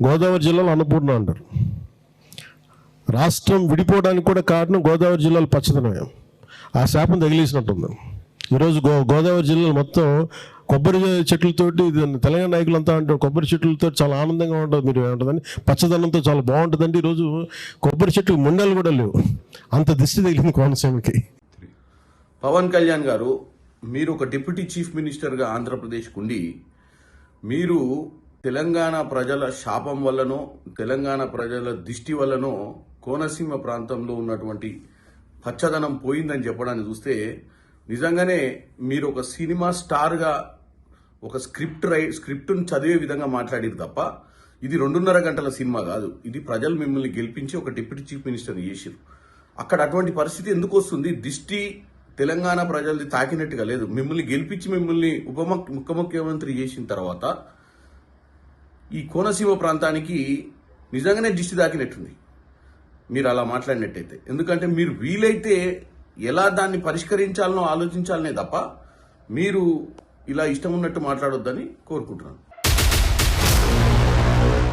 గోదావరి జిల్లాలో అన్నపూర్ణ అంటారు. రాష్ట్రం విడిపోవడానికి కూడా కారణం గోదావరి జిల్లాలో పచ్చదనమే. ఆ శాపం తగిలేసినట్టుంది. ఈరోజు గోదావరి జిల్లాలో మొత్తం కొబ్బరి చెట్లతోటి, తెలంగాణ నాయకులంతా అంటారు కొబ్బరి చెట్లతో చాలా ఆనందంగా ఉంటుంది, మీరు ఏమంటుందని పచ్చదనంతో చాలా బాగుంటుందండి. ఈరోజు కొబ్బరి చెట్లు ముండలు కూడా లేవు, అంత దిష్టి తగిలింది కోనసీమకి. పవన్ కళ్యాణ్ గారు, మీరు ఒక డిప్యూటీ చీఫ్ మినిస్టర్గా ఆంధ్రప్రదేశ్కు ఉండి, మీరు తెలంగాణ ప్రజల శాపం వల్లనో తెలంగాణ ప్రజల దిష్టి వల్లనో కోనసీమ ప్రాంతంలో ఉన్నటువంటి పచ్చదనం పోయిందని చెప్పడాన్ని చూస్తే నిజంగానే మీరు ఒక సినిమా స్టార్గా ఒక స్క్రిప్ట్ను చదివే విధంగా మాట్లాడారు తప్ప ఇది 2.5 గంటల సినిమా కాదు. ఇది ప్రజలు మిమ్మల్ని గెలిపించి ఒక డిప్యూటీ చీఫ్ మినిస్టర్ చేశారు. అక్కడ అటువంటి పరిస్థితి ఎందుకు వస్తుంది? దిష్టి తెలంగాణ ప్రజలది తాకినట్టుగా లేదు. మిమ్మల్ని గెలిపించి మిమ్మల్ని ముఖ్యమంత్రి చేసిన తర్వాత ఈ కోనసీమ ప్రాంతానికి నిజంగానే దిష్టి తాకినట్టుంది మీరు అలా మాట్లాడినట్టయితే. ఎందుకంటే మీరు వీలైతే ఎలా దాన్ని పరిష్కరించాలనో ఆలోచించాలనే తప్ప మీరు ఇలా ఇష్టం ఉన్నట్టు మాట్లాడొద్దని కోరుకుంటున్నాను.